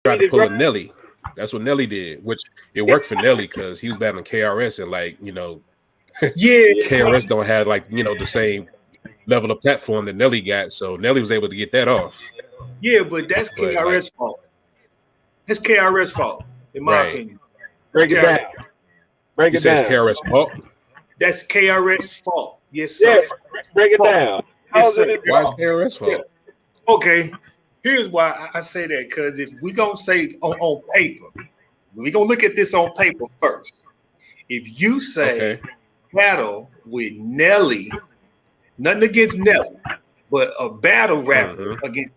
tried to pull a Nelly. That's what Nelly did, which it worked for Nelly because he was battling KRS and Yeah, KRS don't have the same level of platform that Nelly got, so Nelly was able to get that off. yeah, but that's But KRS fault. That's KRS fault, in my right, opinion. Break it down. Break he it says down. KRS fault. That's KRS fault. Yes, sir. Yeah, break it Fault. down. Yes, How's sir. it? Why is KRS Yeah. fault? Okay, here's why I say that. Because if we gonna say on paper, we gonna look at this on paper first. If you say Okay. battle with Nelly, nothing against Nelly, but a battle rapper against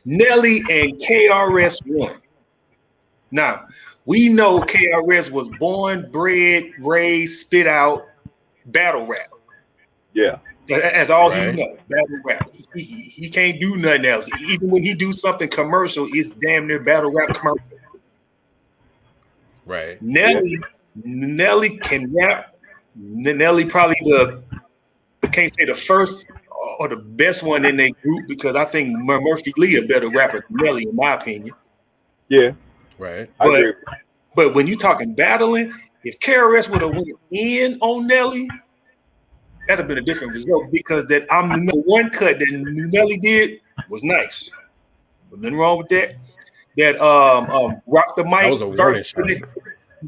Nelly and KRS One. Now, we know KRS was born, bred, raised, spit out battle rap. Yeah. That's all he Right. knows, battle rap. He can't do nothing else. Even when he do something commercial, it's damn near battle rap commercial. Right. Nelly can rap. Nelly probably I can't say the first or the best one in their group because I think Murphy Lee a better rapper than Nelly, in my opinion. Yeah. Right. I agree. But when you talking battling, if KRS would have went in on Nelly, that'd have been a different result because that I'm the number one cut that Nelly did was nice. But nothing wrong with that. That Rock the That Mic was a verse. warning shot.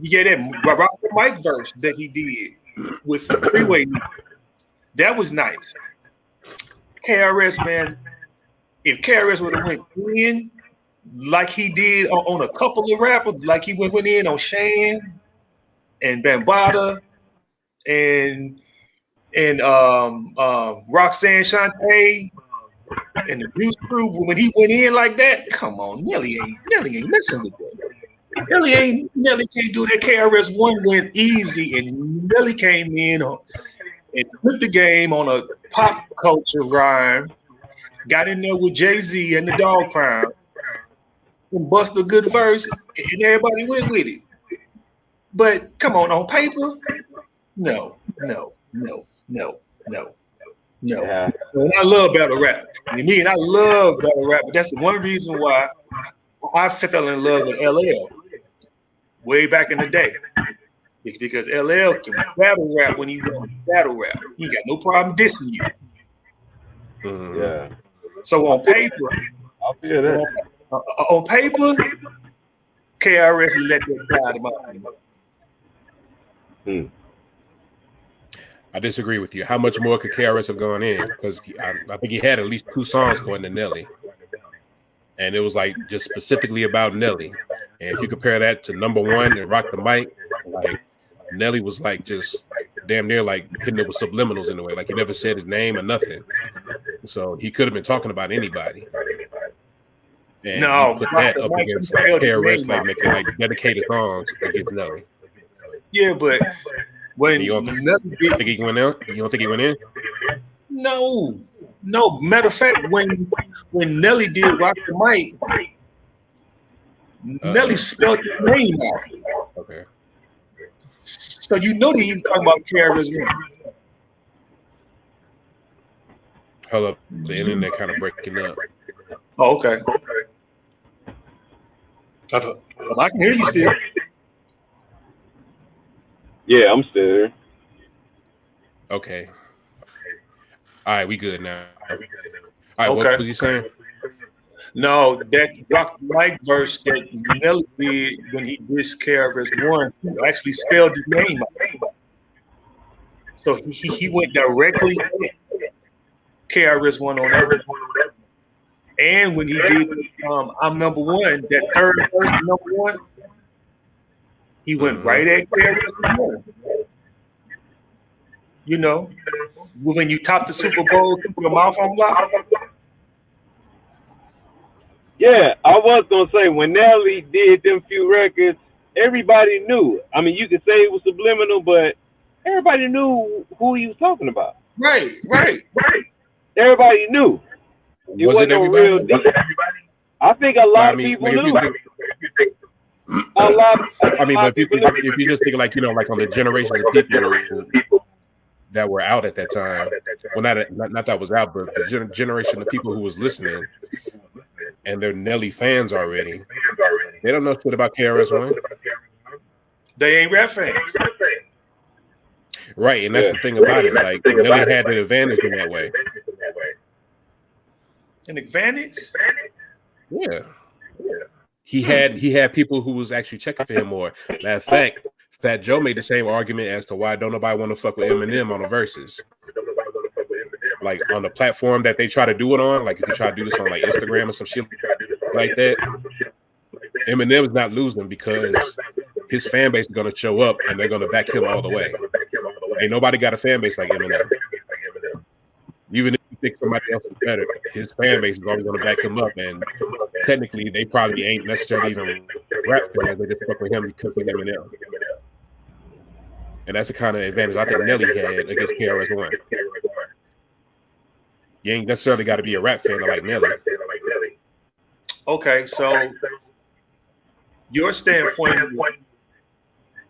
Yeah, that Rock the Mic verse that he did with Freeway. That was nice. KRS, man, if KRS would have went in like he did on a couple of rappers, like he went in on Shan and Bambaataa and Roxanne Shante and the Juice Crew, when he went in like that, come on, Nelly ain't messing with that. Nelly can't do that. KRS One went easy, and Nelly came in and put the game on a pop culture rhyme. Got in there with Jay-Z and the Dog Pound and bust a good verse, and everybody went with it. But come on paper, no. Yeah. And I love battle rap. I love battle rap, but that's the one reason why I fell in love with LL way back in the day. Because LL can battle rap when he wants to battle rap. He got no problem dissing you. Yeah. So on paper, I feel that. on paper, KRS let that slide him out. I disagree with you. How much more could KRS have gone in? Because I think he had at least 2 songs going to Nelly. And it was like just specifically about Nelly. And if you compare that to number one and Rock the Mic, like Nelly was like just damn near like hitting it with subliminals in a way. Like he never said his name or nothing. So he could have been talking about anybody. And No, you put that up against like KRS like making like dedicated songs against Nelly. Yeah, but when You don't think he went in? You don't think he went in? No. Matter of fact, when Nelly did Rock the Mic, Nelly spelled his name out. Okay. So you know that he was talking about KRS One. Hold up, the internet kind of breaking up. Oh, okay. I can hear you still. Yeah, I'm still here. Okay. All right, we good now. All right, Okay. What was you saying? No, that Rock the Mic verse that Nelly did when he dissed KRS One, he actually spelled his name out. So he went directly at KRS One on that. And when he did I'm Number One, that third verse, Number One, he went right at KRS One. You know, when you top the Super Bowl, keep your mouth on lock. Yeah, I was gonna say when Nelly did them few records, everybody knew. I mean, you could say it was subliminal, but everybody knew who he was talking about. Right. Everybody knew. It Was wasn't it no everybody? real deal. I think a lot of people knew. A lot. I mean, but if you just think like like on the generations of people that were out at that time, well, not that was out, but the generation of people who was listening, and they're Nelly fans already, they don't know shit about KRS One. They ain't rap fans. Right, and that's the thing about it. Like Nelly had an advantage in that way. An advantage? Yeah. He had people who was actually checking for him more. Matter of fact, Fat Joe made the same argument as to why don't nobody want to fuck with Eminem on the verses. Like on the platform that they try to do it on, like if you try to do this on like Instagram or some shit like that, Eminem is not losing because his fan base is going to show up and they're going to back him all the way. Ain't nobody got a fan base like Eminem. Even if you think somebody else is better, his fan base is always going to back him up. And technically, they probably ain't necessarily even rap fans. They just fuck with him because of Eminem. And that's the kind of advantage I think Nelly had against KRS One. You ain't necessarily got to be a rap fan to like Nelly. Okay, so your standpoint,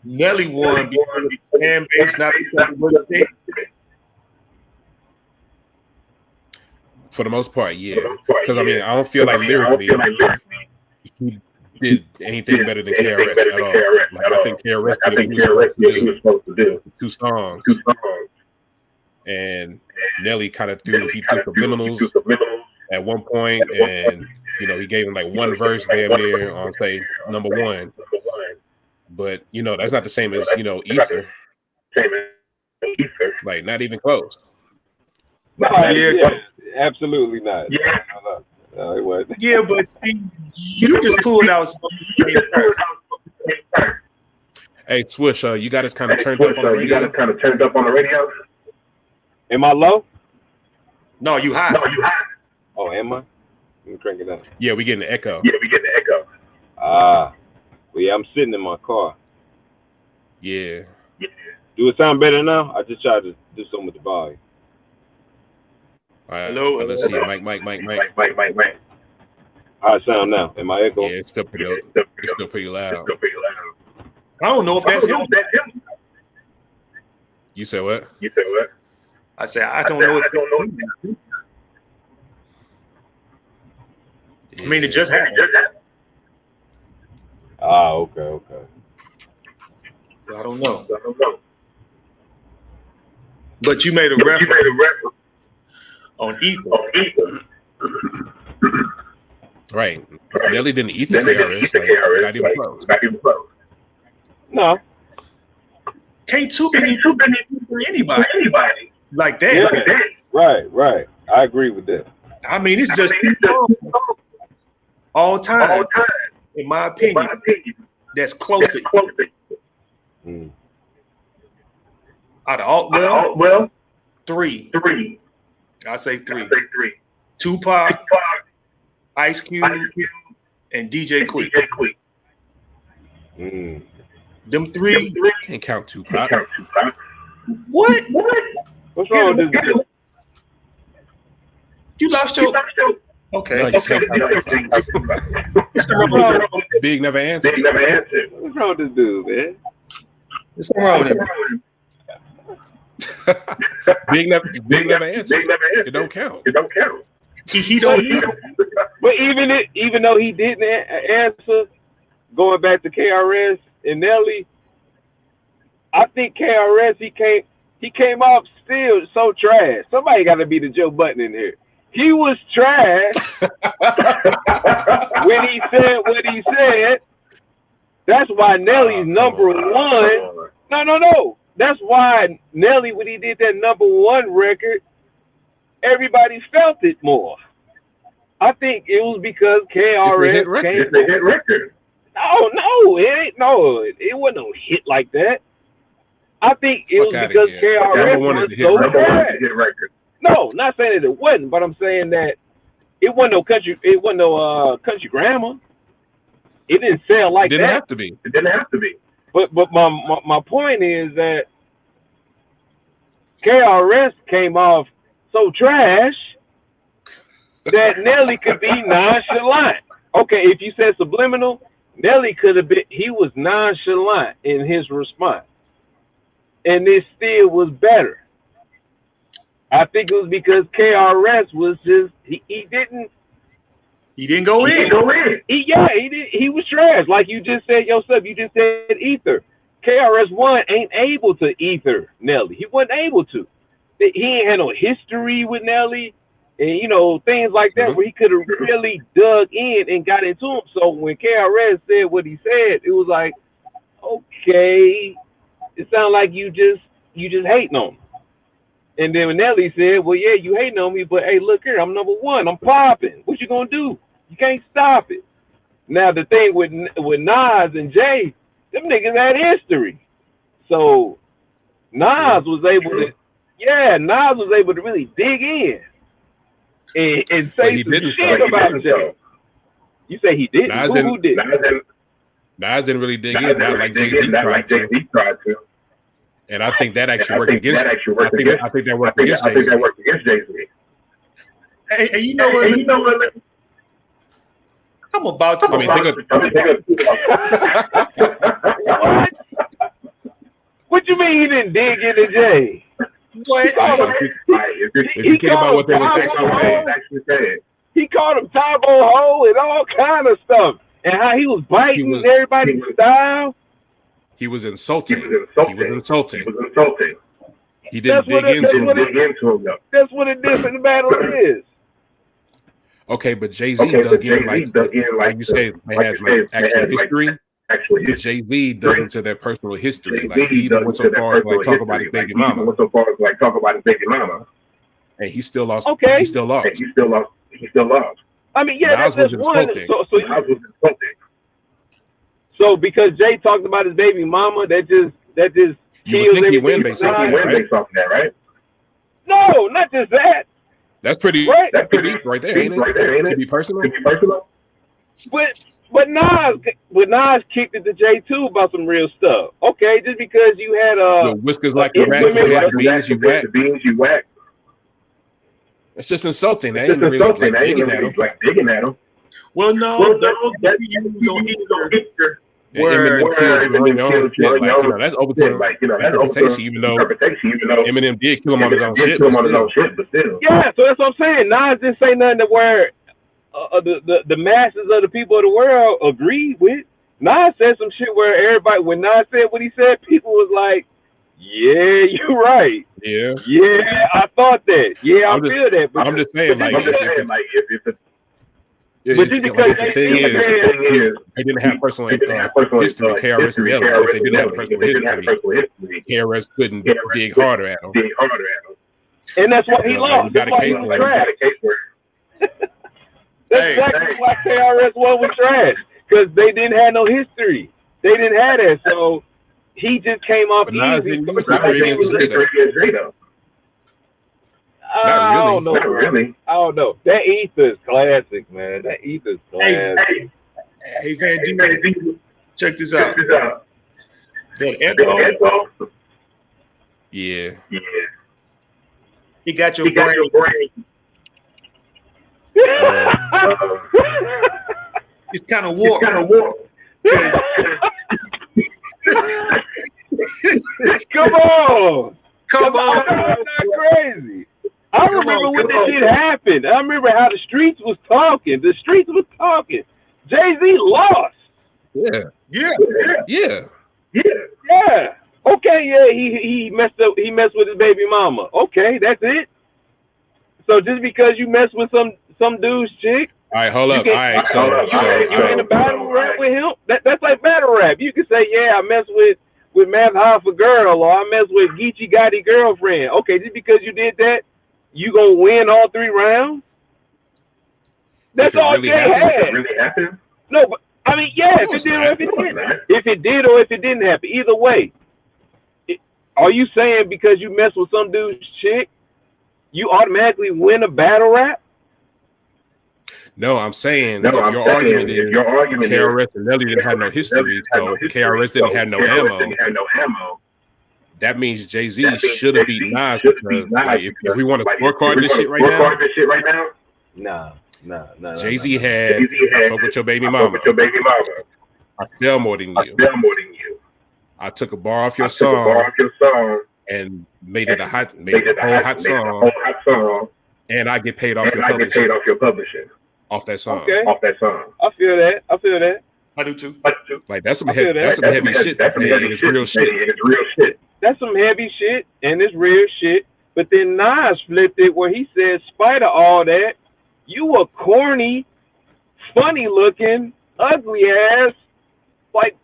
Nelly won because the fan base not because of what he did. For the most part, yeah. Because I mean, I don't feel like lyrically he did anything better than KRS at all. Like, I think KRS did what he was supposed to do. 2 songs. And Nelly kind of threw subliminals at one point, and you know, he gave him like one verse damn near on say number 1. But you know, that's not the same as, you know, Ether. Like, not even close. No, yeah, absolutely not. Yeah. No, it wasn't. Yeah, but see, you just pulled out something. Hey, Swish, you got us kind of turned up on the radio. Am I low? No, you high. Oh, am I? Let me crank it down. Yeah, we getting the echo. Well, yeah, I'm sitting in my car. Yeah. Do it sound better now? I just tried to do something with the volume. All right. Hello. Let's see. Mike. How it sound now? Am I echo? Yeah, it's still pretty loud. I don't know if that's him. You said what? I said I don't know. I mean, it just happened. Okay. I don't know. But you made a reference on Ether. Right. Nelly didn't eat the KRS. Like, not even close. No. K2 didn't even anybody like that. Yeah. Right. I agree with that. I mean, it's just all time, in my opinion, that's close to it. Out of all, 3. I say 3. Tupac, Ice Cube, and DJ Quick. Them 3. Can't count Tupac. What? What's wrong with this dude? You lost your. Okay. No, Big never answered. What's wrong with this dude, man? What's wrong with him? Big never answered. It don't count. He don't. But even though he didn't answer, going back to KRS and Nelly, I think KRS he came off still so trash. Somebody got to be the Joe Button in here. He was trash when he said what he said. That's why Nelly's number 1. No. That's why Nelly, when he did that number 1 record, everybody felt it more. I think it was because KRS came. It's a hit record. No, it ain't. No, it wasn't no hit like that. I think it was because KRS was so bad. No, not saying that it wasn't, but I'm saying that it wasn't no country. It wasn't no country grammar. It didn't sell like that. It didn't have to be. But my point is that KRS came off so trash that Nelly could be nonchalant. Okay, if you said subliminal, Nelly could have been. He was nonchalant in his response, and it still was better. I think it was because KRS was just he didn't He didn't go in. He did. He was trash. Like you just said yourself. You just said ether. KRS One ain't able to ether Nelly. He wasn't able to. He ain't had no history with Nelly, and things like that where he could have really dug in and got into him. So when KRS said what he said, it was like, okay, it sounded like you just hating on him. And then when Nelly said, well, yeah, you hating on me, but hey, look here, I'm number one. I'm popping. What you gonna do? You can't stop it. Now the thing with Nas and Jay, them niggas had history. So Nas was able to really dig in and say some shit about Jay. You say he didn't? Who did? Nas didn't really dig in, not like Jay-Z tried to. And I think that actually worked against. I think that worked against Jay-Z. Hey, you know what? I'm about to. What you mean he didn't dig into Jay? What? If you think about what they were actually saying, he called him Tybo Ho and all kind of stuff, and how he was biting everybody's style. He was insulting. He didn't dig into him. That's what a different battle is. Okay, but Jay-Z dug in like you say, they have like actual history. Jay-Z dug into their personal history. Like he even went so far as like talk about his baby mama. And he still lost. Okay. He still lost. I mean, yeah, that's one. So because Jay talked about his baby mama, that just you would think he win based off that, right? No, not just that. That's pretty right. That's pretty deep right there, ain't it? To be personal. But Nas kicked it to Jay too about some real stuff. Okay, just because you had whiskers like the rat, you had the beans you whack. It's just insulting. They ain't really like digging at him. Well, no, Eminem killed you on your own shit. Like, that's open to interpretation, even though Eminem did kill him on his own shit. But still. Yeah, so that's what I'm saying. Nas didn't say nothing to where the masses of the people of the world agreed with. Nas said some shit where everybody, when Nas said what he said, people was like, yeah, you're right. Yeah, I thought that. Yeah, I feel that. But I'm just saying, like, but just because the thing is, they didn't have personal history, KRS and Nelly. If they didn't have personal history, KRS couldn't dig harder at them. And that's why he lost. That's why he was trash. That's exactly why KRS One was trash. Because they didn't have no history. They didn't have that. So he just came off easy. I don't know. That ether is classic, man. That ether is classic. Hey, Van D, check this out. That echo. Yeah. He got your brain. It's kind of warped. Come on. That's not crazy. I remember when this shit happened. I remember how the streets was talking. Jay-Z lost. Yeah. Okay, yeah, he messed up. He messed with his baby mama. Okay, that's it. So just because you mess with some dude's chick. All right, hold up. You in a battle rap with him? That's like battle rap. You can say, yeah, I mess with Math Hoffa girl, or I mess with Geechee Gotti girlfriend. Okay, just because you did that, you gonna win all 3 rounds? That's all Jay had. Really happened? No, but I mean, yeah, if it did or if it didn't. If it did or if it didn't happen, either way. Are you saying because you mess with some dude's chick, you automatically win a battle rap? No, I'm saying if your argument is KRS and Nelly didn't have no history, so KRS didn't have no ammo. That means Jay-Z should have beat Nas because like, if we want to scorecard this shit right now, nah. Jay-Z had I fuck with your baby mama. I sell more than you. I took a bar off your song and made it a whole hot song. And I get paid off your publishing. off that song. Okay. Off that song. I feel that. I do too. Like that's some heavy shit. It's real shit. That's some heavy shit, and it's real shit. But then Nas flipped it where he said, spite of all that, you a corny, funny looking, ugly ass, like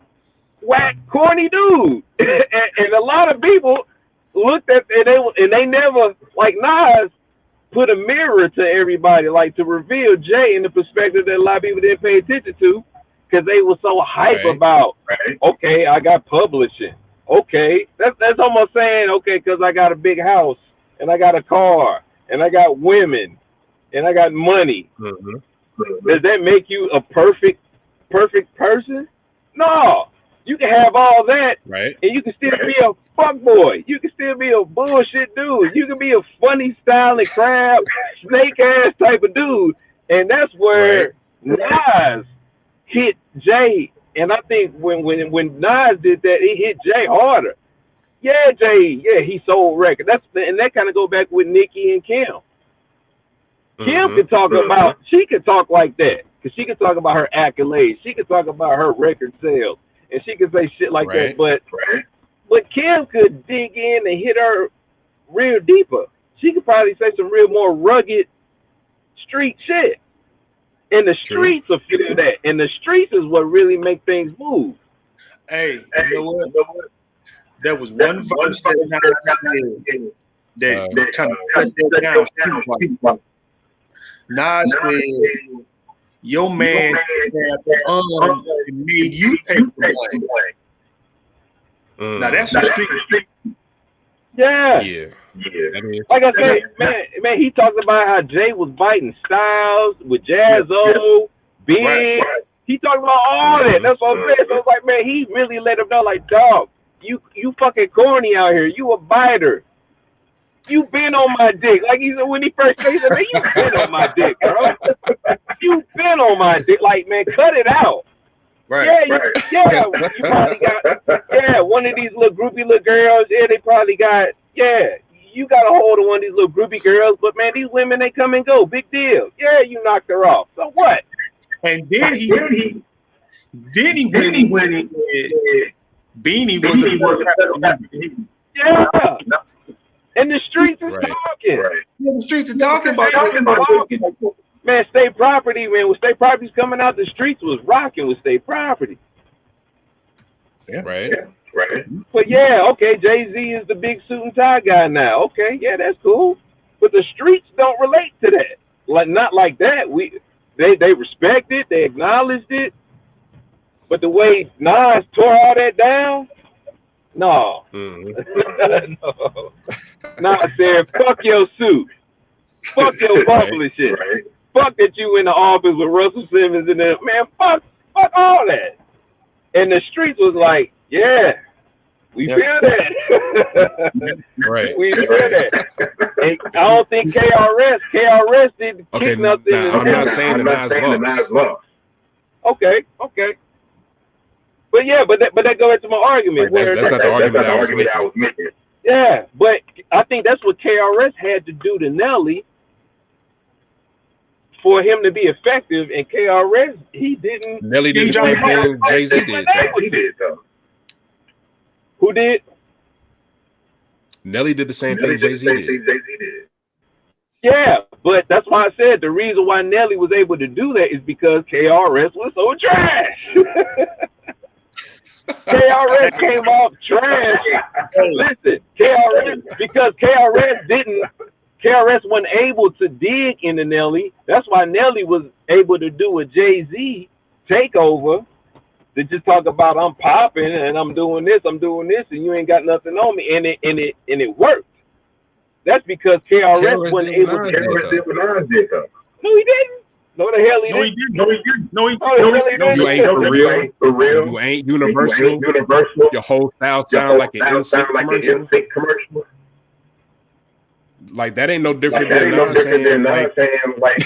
whack, corny dude. and a lot of people looked at and they never, like Nas, put a mirror to everybody, like to reveal Jay in the perspective that a lot of people didn't pay attention to because they were so hype about, okay, I got publishing. Okay, that's almost saying, okay, because I got a big house and I got a car and I got women and I got money. Does that make you a perfect person? No. You can have all that, and you can still be a fuckboy. You can still be a bullshit dude. You can be a funny styling crab, snake ass type of dude. And that's where Nas hit Jay. And I think when Nas did that, he hit Jay harder. Yeah, Jay, he sold records. And that kind of go back with Nicki and Kim. Kim could talk about, she could talk like that. Because she could talk about her accolades. She could talk about her record sales. And she could say shit like that, but Kim could dig in and hit her real deeper. She could probably say some real more rugged street shit. And the streets will feel that. And the streets is what really make things move. Hey, you know what? There was one verse that Nas kind of cut that down. Nas said, your man made you pay for money. Now that's the street. Yeah. Like I said, man, he talked about how Jay was biting Styles with Jazzo, Big. He talked about all that. That's what I'm saying. So it's like, man, he really let him know, like, dog, you fucking corny out here. You a biter. You been on my dick. Like he said when he first said, man, you been on my dick, bro. You been on my dick. Like, man, cut it out. You probably got, one of these little groupie little girls. Yeah, they probably got, you got a hold of one of these little groupie girls. But, man, these women, they come and go. Big deal. Yeah, you knocked her off. So what? And then he when Beanie was yeah. And the streets is talking. Yeah, the streets are talking about it. Man, state property, man. When state property's coming out, the streets was rocking with state property. Yeah. But okay, Jay-Z is the big suit and tie guy now. Okay, that's cool. But the streets don't relate to that. Like not like that. They respect it, they acknowledged it. But the way Nas tore all that down, no. No. Nas said, fuck your suit. Fuck your publishing. Fuck that you in the office with Russell Simmons and them. Man, fuck all that. And the streets was like, we feel that. We feel that. And I don't think KRS didn't kick nothing. I'm not saying that Nas lost. Okay. But that goes into my argument. That's not the argument I was making. Yeah, but I think that's what KRS had to do to Nelly for him to be effective. And KRS, he didn't. Nelly did the same thing Jay-Z did. Who did? Nelly did the same thing Jay-Z did. Yeah, but that's why I said the reason why Nelly was able to do that is because KRS was so trash. KRS came off trash. Listen, KRS wasn't able to dig into Nelly. That's why Nelly was able to do a Jay-Z takeover to just talk about I'm popping and I'm doing this, and you ain't got nothing on me, and it worked. That's because KRS wasn't able to do it. No, he didn't. No, the hell he didn't. No, he didn't. You ain't for real. You ain't universal. Your whole style sound like an NSYNC commercial. Like that ain't no different than Nas saying like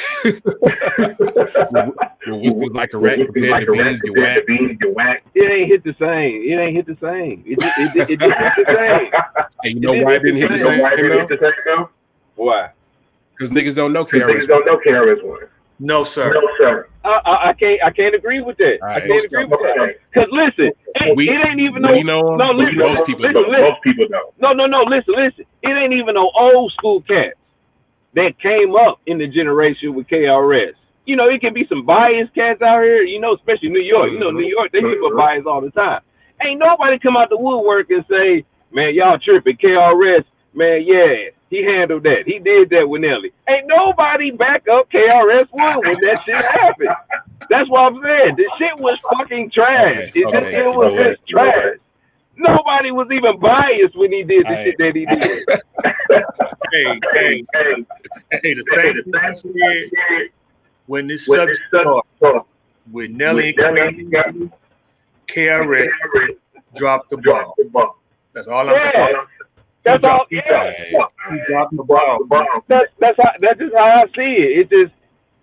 whiskey like a rat compared to beans, you whack. It ain't hit the same. It didn't hit the same. And you know why it didn't hit the same though? Why? Because niggas don't know KRS One. No, sir. No, sir. I can't agree with that. Right. I can't agree with that. Because listen, it ain't even most people don't. Most people don't. No. Listen. It ain't even no old school cats that came up in the generation with KRS. You know, it can be some biased cats out here. You know, especially New York. You know, New York, they people bias all the time. Ain't nobody come out the woodwork and say, "Man, y'all tripping." KRS, man, yeah. He handled that. He did that with Nelly. Ain't nobody back up KRS One when that shit happened. That's what I'm saying. This shit was fucking trash. It was just trash. Nobody was even biased when he did the shit that he did. Hey, the same thing I said when this subject started with Nelly and KRS dropped the ball. That's all I'm saying. That's all. He dropped the ball. That's just how I see it. It just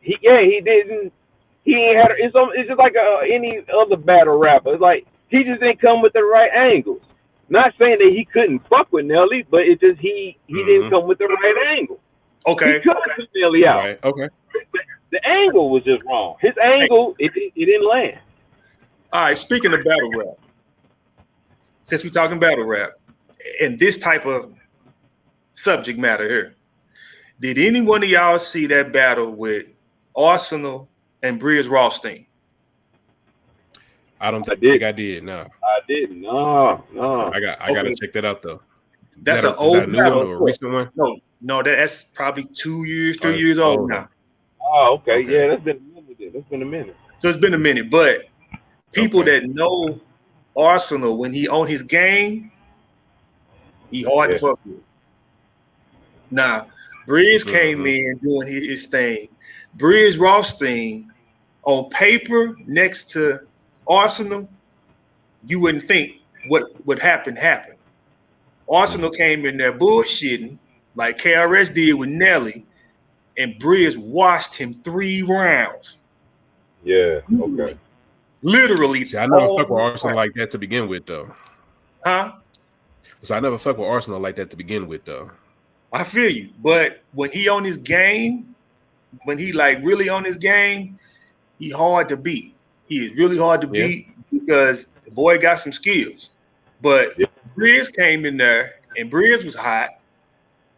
he ain't had. It's just like any other battle rapper. It's like he just didn't come with the right angles. Not saying that he couldn't fuck with Nelly, but it just he didn't come with the right angle. Okay. He could have put Nelly out. Right. Okay. The angle was just wrong. His angle, it didn't land. All right. Speaking of battle rap, since we're talking battle rap, and this type of subject matter here, did any one of y'all see that battle with Arsenal and Briz Rothstein? I don't think I did. No, I didn't. No. I gotta check that out though. That's an old new one or a recent one? No, that's probably 2 years, 3 years old now. Oh, okay. Yeah, that's been a minute. So it's been a minute, but people that know Arsenal when he on his game, he hard to fuck with. Now, Briz came in doing his thing. Briz Rothstein on paper next to Arsenal, you wouldn't think what would happen happened. Arsenal came in there bullshitting like KRS did with Nelly, and Briz washed him 3 rounds. Yeah, okay. Literally. See, I never fuck with Arsenal like that to begin with, though. Huh? So I never fuck with Arsenal like that to begin with, though. I feel you, but when he on his game, when he like really on his game, he hard to beat. He is really hard to beat because the boy got some skills. But Briz came in there, and Briz was hot,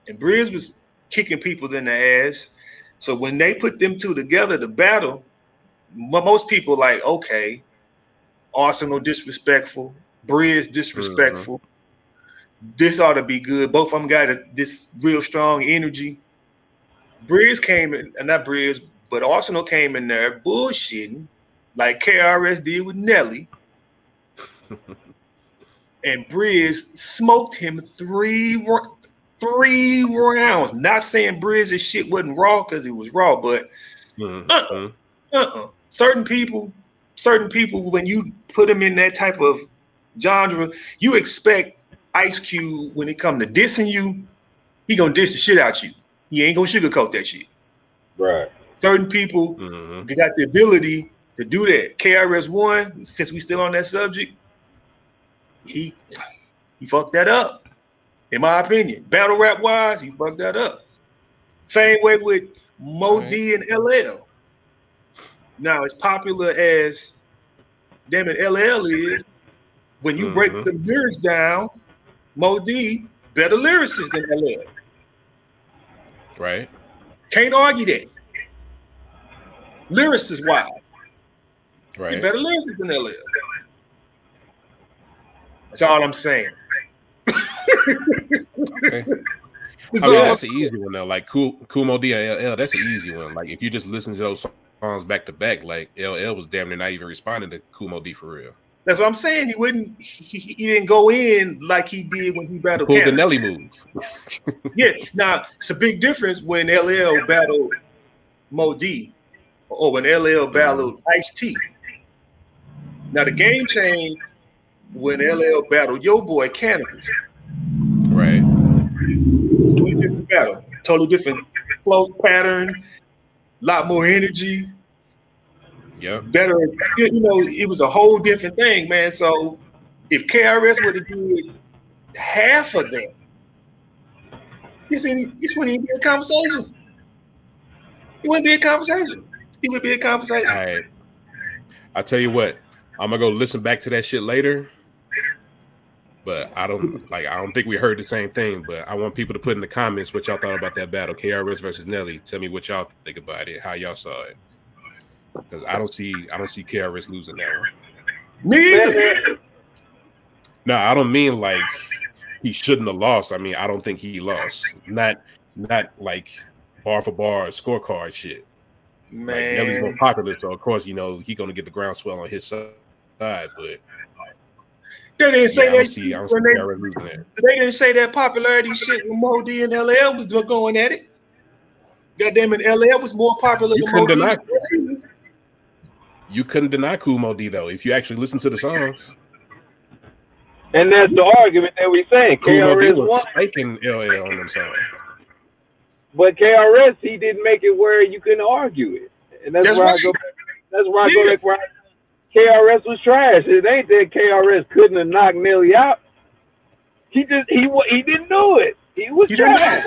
and Briz was kicking people in the ass. So when they put them two together to battle, most people like, okay, Arsenal disrespectful, Briz disrespectful. This ought to be good. Both of them got this real strong energy. Briz came in, and not Briz, but Arsenal came in there bullshitting like KRS did with Nelly. And Briz smoked him 3 rounds. Not saying Briz's shit wasn't raw because it was raw, but certain people, when you put them in that type of genre, you expect Ice Cube, when it come to dissing you, he gonna diss the shit out you. He ain't gonna sugarcoat that shit. Right. Certain people got the ability to do that. KRS One, since we still on that subject, he fucked that up. In my opinion, battle rap wise, he fucked that up. Same way with Mo D and LL. Now, as popular as damn it LL is, when you break the lyrics down, Mo D better lyricist than LL. Right. Can't argue that. Lyricist wise. Right. He better lyricist than LL. That's all I'm saying. Okay. I mean, that's an easy one though. Like Cool Mo D and LL, that's an easy one. Like if you just listen to those songs back to back, like LL was damn near not even responding to Cool Mo D for real. That's what I'm saying. He didn't go in like he did when he battled Pulled the Nelly move. Yeah. Now it's a big difference when LL battled Mo D or when LL battled Ice-T. Now the game changed when LL battled Yo Boy Cannabis. Right. Totally different battle. Totally different flow pattern. A lot more energy. Yeah. Better, you know, it was a whole different thing, man. So if KRS would have did half of that, this wouldn't even be a conversation. It wouldn't be a conversation. He would be a conversation. All right. I tell you what, I'm gonna go listen back to that shit later. But I don't think we heard the same thing. But I want people to put in the comments what y'all thought about that battle, KRS versus Nelly. Tell me what y'all think about it, how y'all saw it. Because I don't see KRS losing that one. Me either. No, I don't mean like he shouldn't have lost. I mean, I don't think he lost. Not like bar for bar scorecard shit. Man, like Nelly's more popular, so of course, he's gonna get the groundswell on his side, but they didn't say that. They didn't say that popularity shit when Mo D and LL was going at it. Goddamn it, LL was more popular than Mo D. You couldn't deny Kool Mo D though, if you actually listen to the songs. And that's the argument that we're saying. KRS was spiking LL on them songs. But KRS, he didn't make it where you couldn't argue it. And that's where I go back where KRS was trash. It ain't that KRS couldn't have knocked Nelly out. He didn't do it. He was trash.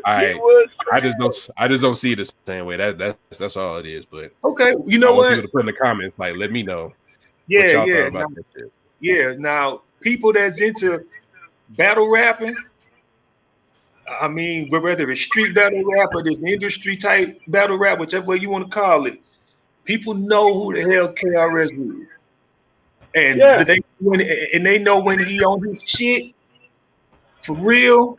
I just don't see it the same way. That's all it is. But okay, you know what? People to put in the comments, like, let me know. Yeah, yeah. Now, now people that's into battle rapping. I mean, whether it's street battle rap or this industry type battle rap, whichever way you want to call it, people know who the hell KRS is, and they know when he on his shit for real.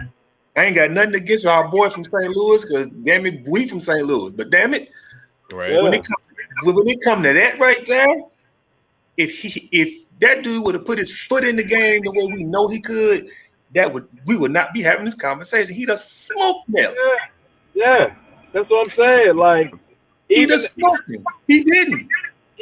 I ain't got nothing against our boy from St. Louis, because damn it, we from St. Louis. But damn it, right. when it come to that right there, if that dude would have put his foot in the game the way we know he could, we would not be having this conversation. He'd have smoked Nelly. Yeah, that's what I'm saying. Like, he'd have smoked him. He didn't.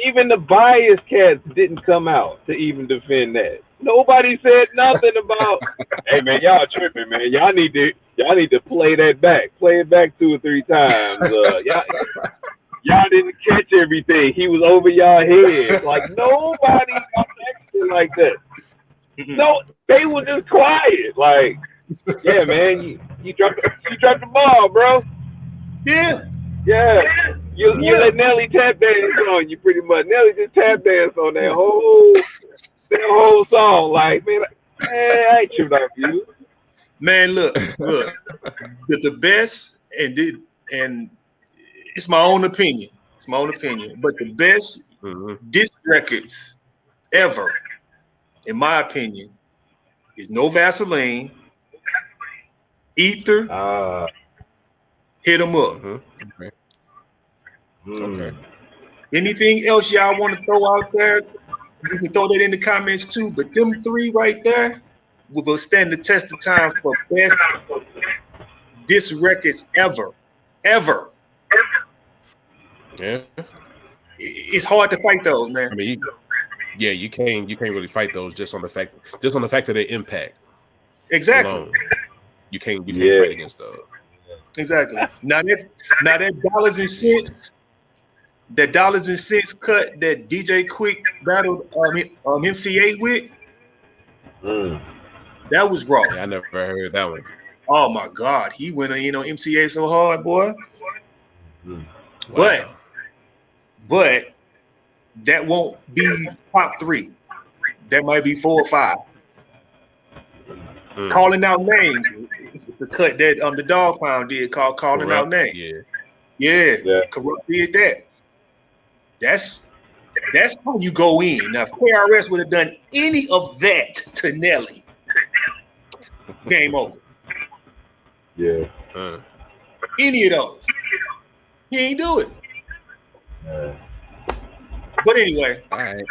Even the biased cats didn't come out to even defend that. Nobody said nothing about, hey man, y'all tripping, man. Y'all need to play that back. Play it back 2 or 3 times. Y'all didn't catch everything. He was over y'all heads. Like, nobody got action like that. No, they were just quiet. Like, yeah, man, you dropped the ball, bro. Yeah. You let Nelly tap dance on you, pretty much. Nelly just tap dance on that whole song. Like, man, I ain't tripped off you. Man, look. The best, and it's my own opinion. But the best disc records ever, in my opinion, is No Vaseline, Ether, Hit 'Em Up. Okay. Anything else y'all want to throw out there, you can throw that in the comments too. But them 3 right there will stand the test of time for best disc records ever. Yeah. It's hard to fight those, man. I mean, you can't really fight those just on the fact of their impact. Exactly. Alone. You can't fight against those. Exactly. Now that dollars and cents. That dollars and cents cut that DJ Quick battled MCA with, that was raw. Yeah, I never heard that one. Oh my God, he went in on MCA so hard, boy. Wow. But that won't be top 3. That might be 4 or 5. Calling out names. It's a cut that the Dog Pound did called Calling Out Names. Yeah. Corrupt did that. That's how you go in. Now, if KRS would have done any of that to Nelly, game over. Yeah. Any of those. He ain't do it. But anyway, all right.